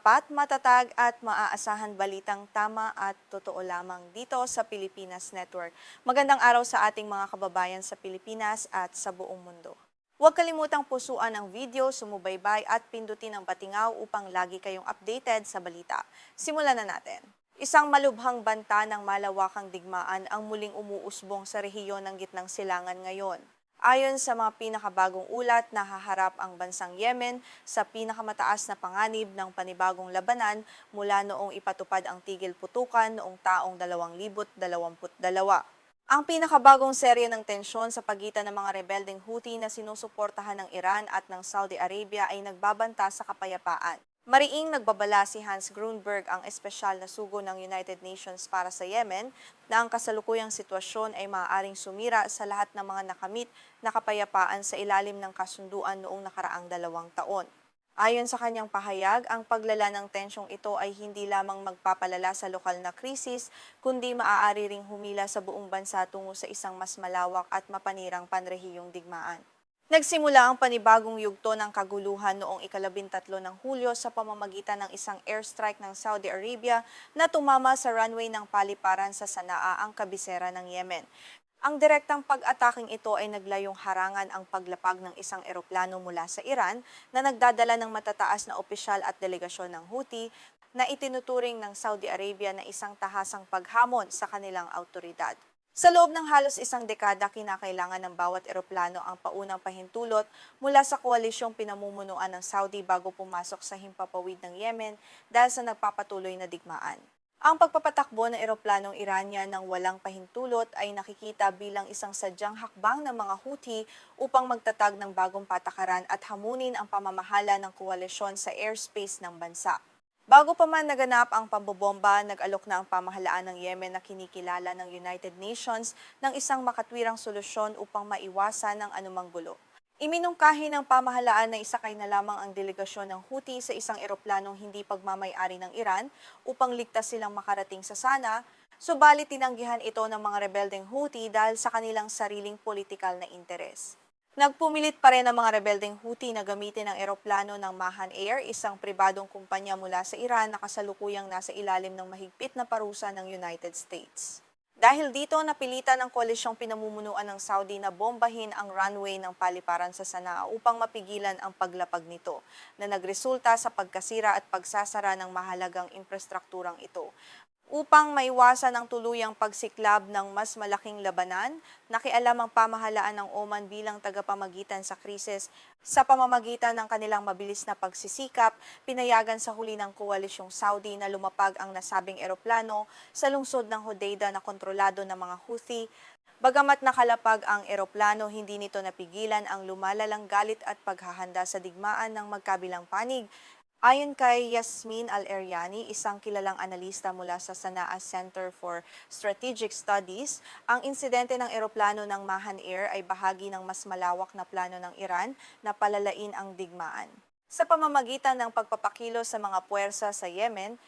tapat, matatag at maaasahan balitang tama at totoo lamang dito sa Pilipinas Network. Magandang araw sa ating mga kababayan sa Pilipinas at sa buong mundo. Huwag kalimutang pusuan ang video, sumubaybay at pindutin ang batingaw upang lagi kayong updated sa balita. Simulan na natin. Isang malubhang banta ng malawakang digmaan ang muling umuusbong sa rehiyon ng Gitnang Silangan ngayon. Ayon sa mga pinakabagong ulat, nahaharap ang bansang Yemen sa pinakamataas na panganib ng panibagong labanan mula noong ipatupad ang tigil putukan noong taong 2022. Ang pinakabagong serye ng tensyon sa pagitan ng mga rebeldeng Houthi na sinusuportahan ng Iran at ng Saudi Arabia ay nagbabanta sa kapayapaan. Mariing nagbabala si Hans Grundberg, ang espesyal na sugo ng United Nations para sa Yemen, na ang kasalukuyang sitwasyon ay maaaring sumira sa lahat ng mga nakamit na kapayapaan sa ilalim ng kasunduan noong nakaraang 2 taon. Ayon sa kanyang pahayag, ang paglala ng tensyong ito ay hindi lamang magpapalala sa lokal na krisis, kundi maaari ring humila sa buong bansa tungo sa isang mas malawak at mapanirang panrehiyong digmaan. Nagsimula ang panibagong yugto ng kaguluhan noong ika-13 ng Hulyo sa pamamagitan ng isang airstrike ng Saudi Arabia na tumama sa runway ng paliparan sa Sanaa, ang kabisera ng Yemen. Ang direktang pag-ataking ito ay naglayong harangan ang paglapag ng isang eroplano mula sa Iran na nagdadala ng matataas na opisyal at delegasyon ng Houthi na itinuturing ng Saudi Arabia na isang tahasang paghamon sa kanilang autoridad. Sa loob ng halos isang dekada, kinakailangan ng bawat eroplano ang paunang pahintulot mula sa koalisyong pinamumunuan ng Saudi bago pumasok sa himpapawid ng Yemen dahil sa nagpapatuloy na digmaan. Ang pagpapatakbo ng eroplanong Iranian ng walang pahintulot ay nakikita bilang isang sadyang hakbang ng mga Houthi upang magtatag ng bagong patakaran at hamunin ang pamamahala ng koalisyon sa airspace ng bansa. Bago pa man naganap ang pambobomba, nag-alok na ang pamahalaan ng Yemen na kinikilala ng United Nations ng isang makatwirang solusyon upang maiwasan ang anumang gulo. Iminungkahi ng pamahalaan na isakay na lamang ang delegasyon ng Houthi sa isang eroplanong hindi pagmamay-ari ng Iran upang ligtas silang makarating sa Sana, subalit tinanggihan ito ng mga rebeldeng Houthi dahil sa kanilang sariling politikal na interes. Nagpumilit pa rin ang mga rebeldeng Houthi na gamitin ang eroplano ng Mahan Air, isang pribadong kumpanya mula sa Iran na kasalukuyang nasa ilalim ng mahigpit na parusa ng United States. Dahil dito, napilitan ang koalisyong pinamumunuan ng Saudi na bombahin ang runway ng paliparan sa Sanaa upang mapigilan ang paglapag nito, na nagresulta sa pagkasira at pagsasara ng mahalagang infrastrukturang ito. Upang maiwasan ang tuluyang pagsiklab ng mas malaking labanan, nakialam ang pamahalaan ng Oman bilang tagapamagitan sa krisis sa pamamagitan ng kanilang mabilis na pagsisikap, pinayagan sa huli ng koalisyong Saudi na lumapag ang nasabing eroplano sa lungsod ng Hodeida na kontrolado ng mga Houthi. Bagamat nakalapag ang eroplano, hindi nito napigilan ang lumalalang galit at paghahanda sa digmaan ng magkabilang panig. Ayon kay Yasmin Al-Eryani, isang kilalang analista mula sa Sanaa Center for Strategic Studies, ang insidente ng eroplano ng Mahan Air ay bahagi ng mas malawak na plano ng Iran na palalain ang digmaan. Sa pamamagitan ng pagpapakilo sa mga puwersa sa Yemen,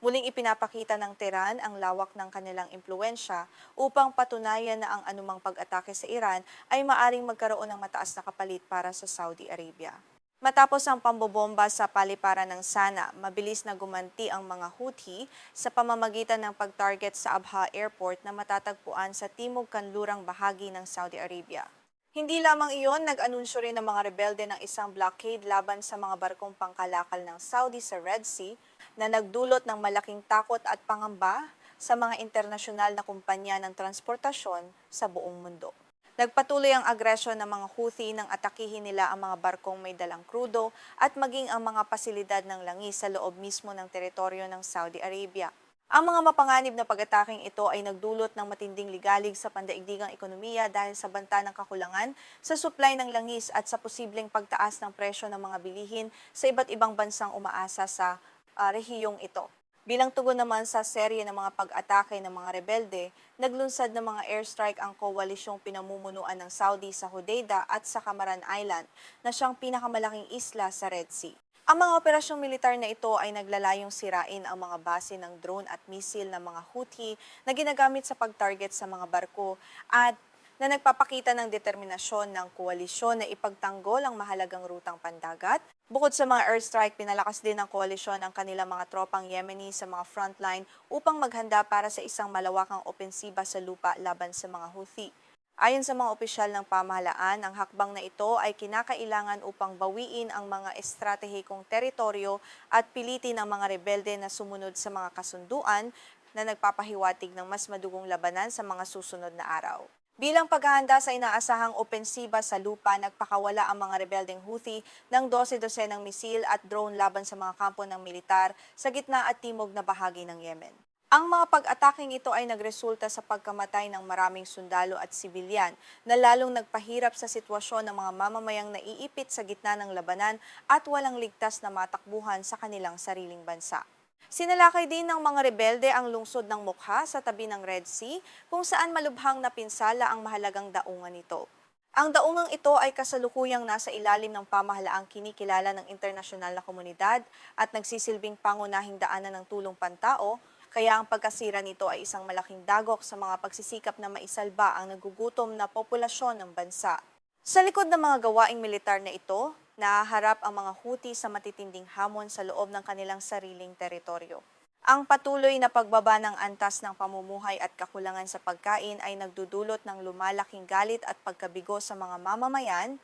muling ipinapakita ng Tehran ang lawak ng kanilang impluensya upang patunayan na ang anumang pag-atake sa Iran ay maaring magkaroon ng mataas na kapalit para sa Saudi Arabia. Matapos ang pambobomba sa paliparan ng Sana, mabilis na gumanti ang mga Houthi sa pamamagitan ng pag-target sa Abha Airport na matatagpuan sa timog-kanlurang bahagi ng Saudi Arabia. Hindi lamang iyon, nag-anunsyo rin ng mga rebelde ng isang blockade laban sa mga barkong pangkalakal ng Saudi sa Red Sea na nagdulot ng malaking takot at pangamba sa mga internasyonal na kumpanya ng transportasyon sa buong mundo. Nagpatuloy ang agresyon ng mga Houthi nang atakihin nila ang mga barkong may dalang krudo at maging ang mga pasilidad ng langis sa loob mismo ng teritoryo ng Saudi Arabia. Ang mga mapanganib na pag-ataking ito ay nagdulot ng matinding ligalig sa pandaigdigang ekonomiya dahil sa banta ng kakulangan sa supply ng langis at sa posibleng pagtaas ng presyo ng mga bilihin sa iba't ibang bansang umaasa sa rehiyong ito. Bilang tugon naman sa serye ng mga pag-atake ng mga rebelde, naglunsad ng mga airstrike ang koalisyong pinamumunuan ng Saudi sa Hodeida at sa Camaran Island na siyang pinakamalaking isla sa Red Sea. Ang mga operasyong militar na ito ay naglalayong sirain ang mga base ng drone at misil ng mga Houthi na ginagamit sa pag-target sa mga barko at na nagpapakita ng determinasyon ng koalisyon na ipagtanggol ang mahalagang rutang pandagat. Bukod sa mga airstrike, pinalakas din ng koalisyon ang kanilang mga tropang Yemeni sa mga frontline upang maghanda para sa isang malawakang opensiba sa lupa laban sa mga Houthi. Ayon sa mga opisyal ng pamahalaan, ang hakbang na ito ay kinakailangan upang bawiin ang mga estratehikong teritoryo at pilitin ang mga rebelde na sumunod sa mga kasunduan na nagpapahiwatig ng mas madugong labanan sa mga susunod na araw. Bilang paghahanda sa inaasahang opensiba sa lupa, nagpakawala ang mga rebeldeng Houthi ng 12-dosenang misil at drone laban sa mga kampo ng militar sa gitna at timog na bahagi ng Yemen. Ang mga pag-ataking ito ay nagresulta sa pagkamatay ng maraming sundalo at sibilyan na lalong nagpahirap sa sitwasyon ng mga mamamayang naiipit sa gitna ng labanan at walang ligtas na matakbuhan sa kanilang sariling bansa. Sinalakay din ng mga rebelde ang lungsod ng Mokha sa tabi ng Red Sea kung saan malubhang napinsala ang mahalagang daungan nito. Ang daungang ito ay kasalukuyang nasa ilalim ng pamahalaang kinikilala ng internasyonal na komunidad at nagsisilbing pangunahing daanan ng tulong pantao, kaya ang pagkasira nito ay isang malaking dagok sa mga pagsisikap na maisalba ang nagugutom na populasyon ng bansa. Sa likod ng mga gawaing militar na ito, nahaharap ang mga Houthi sa matitinding hamon sa loob ng kanilang sariling teritoryo. Ang patuloy na pagbaba ng antas ng pamumuhay at kakulangan sa pagkain ay nagdudulot ng lumalaking galit at pagkabigo sa mga mamamayan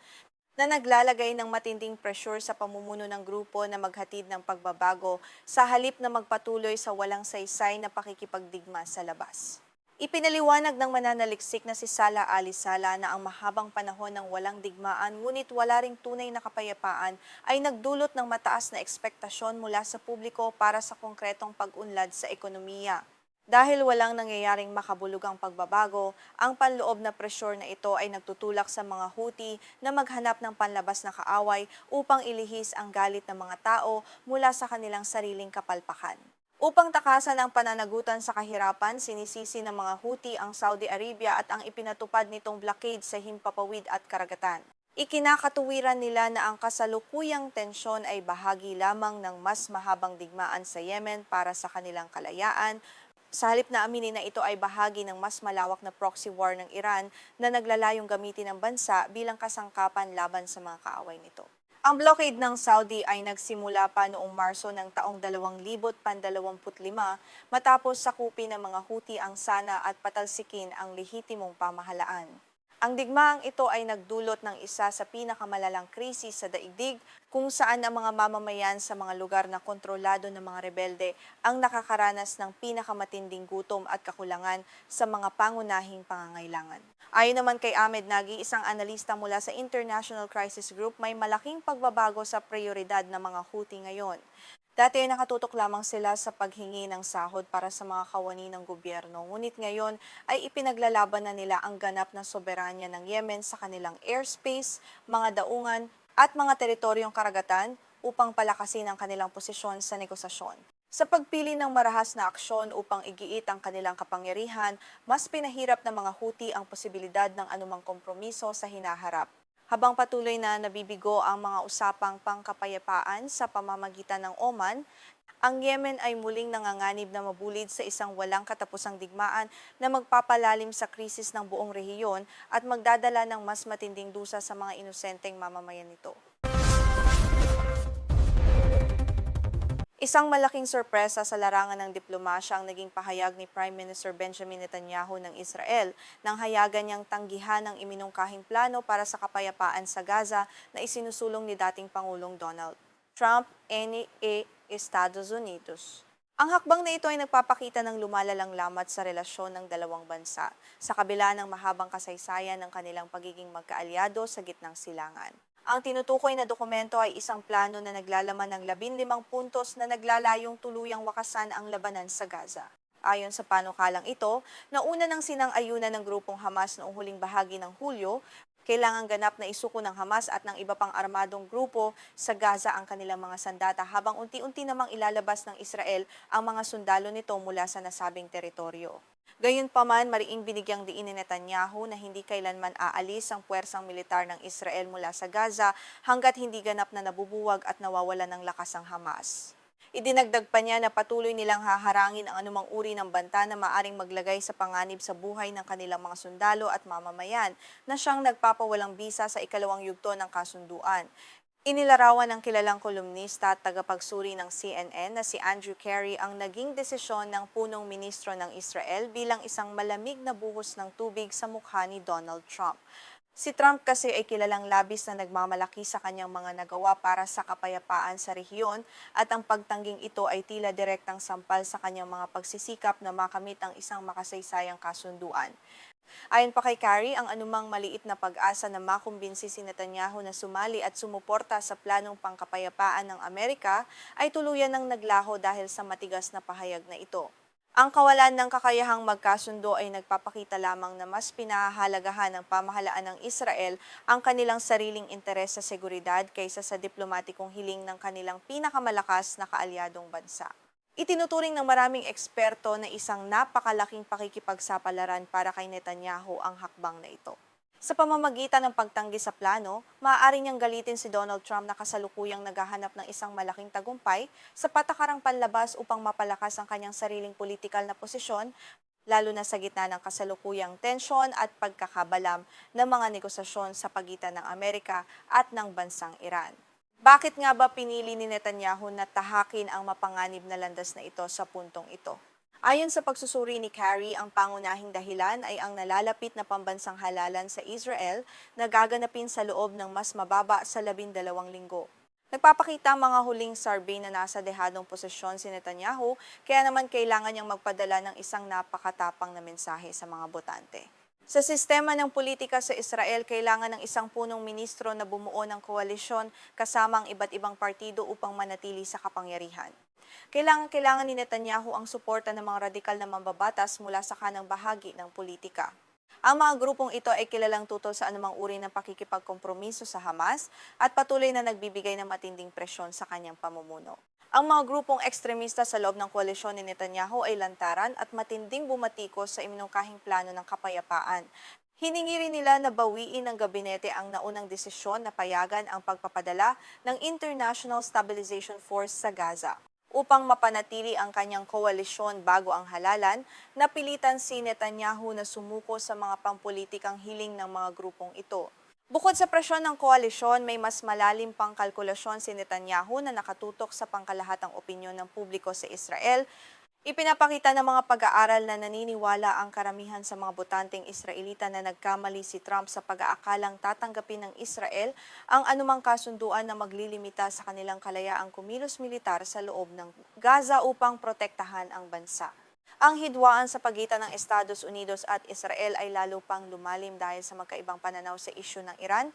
na naglalagay ng matinding pressure sa pamumuno ng grupo na maghatid ng pagbabago sa halip na magpatuloy sa walang saysay na pakikipagdigma sa labas. Ipinaliwanag ng mananaliksik na si Salah Ali Salah na ang mahabang panahon ng walang digmaan ngunit wala ring tunay na kapayapaan ay nagdulot ng mataas na ekspektasyon mula sa publiko para sa konkretong pag-unlad sa ekonomiya. Dahil walang nangyayaring makabulugang pagbabago, ang panloob na presyon na ito ay nagtutulak sa mga Houthi na maghanap ng panlabas na kaaway upang ilihis ang galit ng mga tao mula sa kanilang sariling kapalpakan. Upang takasan ang pananagutan sa kahirapan, sinisisi ng mga Houthi ang Saudi Arabia at ang ipinatupad nitong blockade sa himpapawid at karagatan. Ikinakatuwiran nila na ang kasalukuyang tensyon ay bahagi lamang ng mas mahabang digmaan sa Yemen para sa kanilang kalayaan, sa halip na aminin na ito ay bahagi ng mas malawak na proxy war ng Iran na naglalayong gamitin ng bansa bilang kasangkapan laban sa mga kaaway nito. Ang blockade ng Saudi ay nagsimula pa noong Marso ng taong 2025 matapos sakupin ng mga Houthi ang Sana at patalsikin ang lehitimong pamahalaan. Ang digmaang ito ay nagdulot ng isa sa pinakamalalang krisis sa daigdig kung saan ang mga mamamayan sa mga lugar na kontrolado ng mga rebelde ang nakakaranas ng pinakamatinding gutom at kakulangan sa mga pangunahing pangangailangan. Ayon naman kay Ahmed Nagy, isang analista mula sa International Crisis Group, may malaking pagbabago sa prioridad ng mga Houthi ngayon. Dati ay nakatutok lamang sila sa paghingi ng sahod para sa mga kawani ng gobyerno, ngunit ngayon ay ipinaglalaban na nila ang ganap na soberanya ng Yemen sa kanilang airspace, mga daungan at mga teritoryong karagatan upang palakasin ang kanilang posisyon sa negosasyon. Sa pagpili ng marahas na aksyon upang igiit ang kanilang kapangyarihan, mas pinahirap ng mga Houthi ang posibilidad ng anumang kompromiso sa hinaharap. Habang patuloy na nabibigo ang mga usapang pangkapayapaan sa pamamagitan ng Oman, ang Yemen ay muling nanganganib na mabulid sa isang walang katapusang digmaan na magpapalalim sa krisis ng buong rehiyon at magdadala ng mas matinding dusa sa mga inosenteng mamamayan nito. Isang malaking sorpresa sa larangan ng diplomasya ang naging pahayag ni Prime Minister Benjamin Netanyahu ng Israel nang hayagan niyang tanggihan ang iminungkahing plano para sa kapayapaan sa Gaza na isinusulong ni dating Pangulong Donald Trump e Estados Unidos. Ang hakbang na ito ay nagpapakita ng lumalalang lamat sa relasyon ng dalawang bansa sa kabila ng mahabang kasaysayan ng kanilang pagiging magkaalyado sa gitnang silangan. Ang tinutukoy na dokumento ay isang plano na naglalaman ng 15 puntos na naglalayong tuluyang wakasan ang labanan sa Gaza. Ayon sa panukalang ito, nauna ng sinang-ayunan ng grupong Hamas noong huling bahagi ng Hulyo, kailangang ganap na isuko ng Hamas at ng iba pang armadong grupo sa Gaza ang kanilang mga sandata habang unti-unti namang ilalabas ng Israel ang mga sundalo nito mula sa nasabing teritoryo. Gayunpaman, mariing binigyang diin ni Netanyahu na hindi kailanman aalis ang puwersang militar ng Israel mula sa Gaza hanggat hindi ganap na nabubuwag at nawawala ng lakas ang Hamas. Idinagdag pa niya na patuloy nilang haharangin ang anumang uri ng banta na maaring maglagay sa panganib sa buhay ng kanilang mga sundalo at mamamayan na siyang nagpapawalang bisa sa ikalawang yugto ng kasunduan. Inilarawan ng kilalang kolumnista at tagapagsuri ng CNN na si Andrew Carey ang naging desisyon ng punong ministro ng Israel bilang isang malamig na buhos ng tubig sa mukha ni Donald Trump. Si Trump kasi ay kilalang labis na nagmamalaki sa kanyang mga nagawa para sa kapayapaan sa rehiyon at ang pagtangging ito ay tila direktang sampal sa kanyang mga pagsisikap na makamit ang isang makasaysayang kasunduan. Ayon pa kay Carey, ang anumang maliit na pag-asa na makumbinsi si Netanyahu na sumali at sumuporta sa planong pangkapayapaan ng Amerika ay tuluyan ng naglaho dahil sa matigas na pahayag na ito. Ang kawalan ng kakayahang magkasundo ay nagpapakita lamang na mas pinahahalagahan ng pamahalaan ng Israel ang kanilang sariling interes sa seguridad kaysa sa diplomatikong hiling ng kanilang pinakamalakas na kaalyadong bansa. Itinuturing ng maraming eksperto na isang napakalaking pakikipagsapalaran para kay Netanyahu ang hakbang na ito. Sa pamamagitan ng pagtanggi sa plano, maaari niyang galitin si Donald Trump na kasalukuyang naghahanap ng isang malaking tagumpay sa patakarang panlabas upang mapalakas ang kanyang sariling politikal na posisyon, lalo na sa gitna ng kasalukuyang tensyon at pagkakabalam ng mga negosasyon sa pagitan ng Amerika at ng bansang Iran. Bakit nga ba pinili ni Netanyahu na tahakin ang mapanganib na landas na ito sa puntong ito? Ayon sa pagsusuri ni Carey, ang pangunahing dahilan ay ang nalalapit na pambansang halalan sa Israel na gaganapin sa loob ng mas mababa sa 12 linggo. Nagpapakita ang mga huling survey na nasa dehadong posisyon si Netanyahu, kaya naman kailangan niyang magpadala ng isang napakatapang na mensahe sa mga botante. Sa sistema ng politika sa Israel, kailangan ng isang punong ministro na bumuo ng koalisyon kasama ang iba't ibang partido upang manatili sa kapangyarihan. Kailangan ni Netanyahu ang suporta ng mga radikal na mambabatas mula sa kanang bahagi ng politika. Ang mga grupong ito ay kilalang tutol sa anumang uri ng pakikipagkompromiso sa Hamas at patuloy na nagbibigay ng matinding presyon sa kanyang pamumuno. Ang mga grupong ekstremista sa loob ng koalisyon ni Netanyahu ay lantaran at matinding bumatikos sa iminungkahing plano ng kapayapaan. Hiningi rin nila na bawiin ng gabinete ang naunang desisyon na payagan ang pagpapadala ng International Stabilization Force sa Gaza. Upang mapanatili ang kanyang koalisyon bago ang halalan, napilitan si Netanyahu na sumuko sa mga pampulitikang hiling ng mga grupong ito. Bukod sa presyon ng koalisyon, may mas malalim pang kalkulasyon si Netanyahu na nakatutok sa pangkalahatang opinyon ng publiko sa Israel. Ipinapakita ng mga pag-aaral na naniniwala ang karamihan sa mga botanteng Israelita na nagkamali si Trump sa pag-aakalang tatanggapin ng Israel ang anumang kasunduan na maglilimita sa kanilang kalayaang kumilos militar sa loob ng Gaza upang protektahan ang bansa. Ang hidwaan sa pagitan ng Estados Unidos at Israel ay lalo pang lumalim dahil sa magkaibang pananaw sa isyu ng Iran.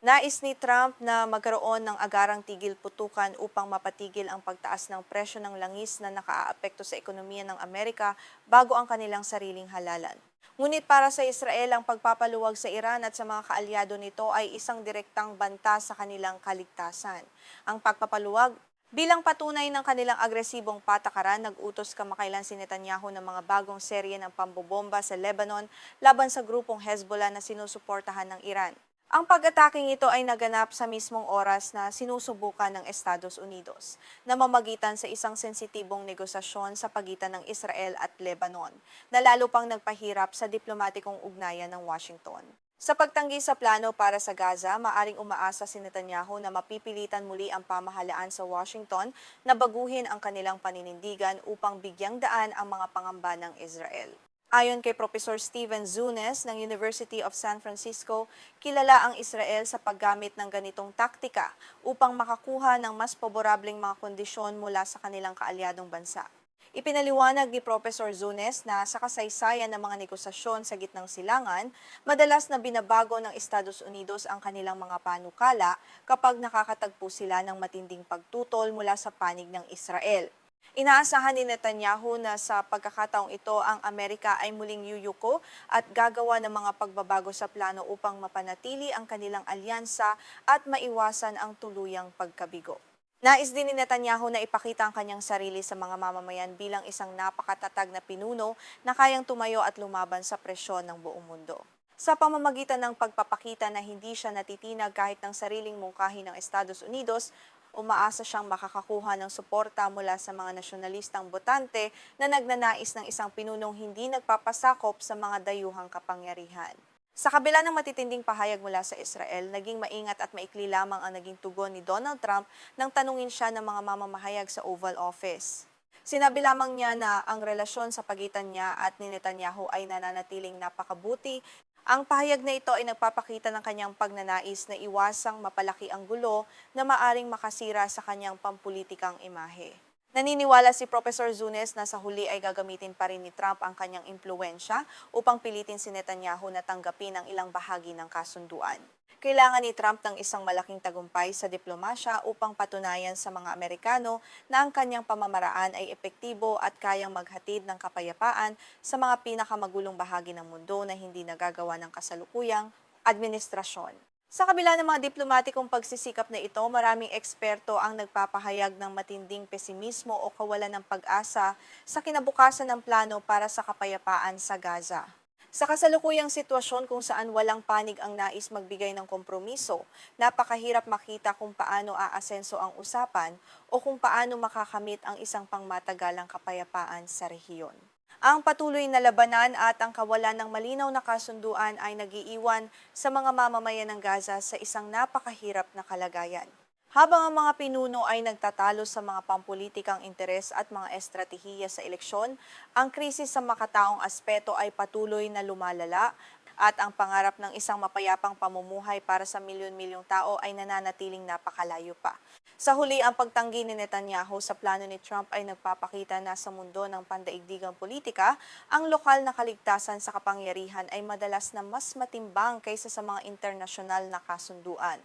Nais ni Trump na magkaroon ng agarang tigil putukan upang mapatigil ang pagtaas ng presyo ng langis na nakaaapekto sa ekonomiya ng Amerika bago ang kanilang sariling halalan. Ngunit para sa Israel, ang pagpapaluwag sa Iran at sa mga kaalyado nito ay isang direktang banta sa kanilang kaligtasan. Ang pagpapaluwag bilang patunay ng kanilang agresibong patakaran, nag-utos kamakailan si Netanyahu ng mga bagong serye ng pambobomba sa Lebanon laban sa grupong Hezbollah na sinusuportahan ng Iran. Ang pag-ataking ito ay naganap sa mismong oras na sinusubukan ng Estados Unidos na mamagitan sa isang sensitibong negosasyon sa pagitan ng Israel at Lebanon, na lalo pang nagpahirap sa diplomatikong ugnayan ng Washington. Sa pagtanggi sa plano para sa Gaza, maaring umaasa si Netanyahu na mapipilitan muli ang pamahalaan sa Washington na baguhin ang kanilang paninindigan upang bigyang daan ang mga pangamba ng Israel. Ayon kay Professor Steven Zunes ng University of San Francisco, kilala ang Israel sa paggamit ng ganitong taktika upang makakuha ng mas paborableng mga kondisyon mula sa kanilang kaalyadong bansa. Ipinaliwanag ni Professor Zunes na sa kasaysayan ng mga negosasyon sa gitnang silangan, madalas na binabago ng Estados Unidos ang kanilang mga panukala kapag nakakatagpo sila ng matinding pagtutol mula sa panig ng Israel. Inaasahan ni Netanyahu na sa pagkakataong ito ang Amerika ay muling yuyuko at gagawa ng mga pagbabago sa plano upang mapanatili ang kanilang alyansa at maiwasan ang tuluyang pagkabigo. Nais din ni Netanyahu na ipakita ang kanyang sarili sa mga mamamayan bilang isang napakatatag na pinuno na kayang tumayo at lumaban sa presyon ng buong mundo. Sa pamamagitan ng pagpapakita na hindi siya natitinag kahit ng sariling mungkahi ng Estados Unidos, Umaasa siyang makakakuha ng suporta mula sa mga nasyonalistang botante na nagnanais ng isang pinunong hindi nagpapasakop sa mga dayuhang kapangyarihan. Sa kabila ng matitinding pahayag mula sa Israel, naging maingat at maikli lamang ang naging tugon ni Donald Trump nang tanungin siya ng mga mamamahayag sa Oval Office. Sinabi lamang niya na ang relasyon sa pagitan niya at ni Netanyahu ay nananatiling napakabuti. Ang pahayag na ito ay nagpapakita ng kanyang pagnanais na iwasang mapalaki ang gulo na maaring makasira sa kanyang pampulitikang imahe. Naniniwala si Professor Zunes na sa huli ay gagamitin pa rin ni Trump ang kanyang impluensya upang pilitin si Netanyahu na tanggapin ang ilang bahagi ng kasunduan. Kailangan ni Trump ng isang malaking tagumpay sa diplomasya upang patunayan sa mga Amerikano na ang kanyang pamamaraan ay epektibo at kayang maghatid ng kapayapaan sa mga pinakamagulong bahagi ng mundo na hindi nagagawa ng kasalukuyang administrasyon. Sa kabila ng mga diplomatikong pagsisikap na ito, maraming eksperto ang nagpapahayag ng matinding pesimismo o kawalan ng pag-asa sa kinabukasan ng plano para sa kapayapaan sa Gaza. Sa kasalukuyang sitwasyon kung saan walang panig ang nais magbigay ng kompromiso, napakahirap makita kung paano aasenso ang usapan o kung paano makakamit ang isang pangmatagalang kapayapaan sa rehiyon. Ang patuloy na labanan at ang kawalan ng malinaw na kasunduan ay nagiiwan sa mga mamamayan ng Gaza sa isang napakahirap na kalagayan. Habang ang mga pinuno ay nagtatalo sa mga pampulitikang interes at mga estratehiya sa eleksyon, ang krisis sa makataong aspeto ay patuloy na lumalala at ang pangarap ng isang mapayapang pamumuhay para sa milyon-milyong tao ay nananatiling napakalayo pa. Sa huli, ang pagtanggi ni Netanyahu sa plano ni Trump ay nagpapakita na sa mundo ng pandaigdigang politika, ang lokal na kaligtasan sa kapangyarihan ay madalas na mas matimbang kaysa sa mga internasyonal na kasunduan.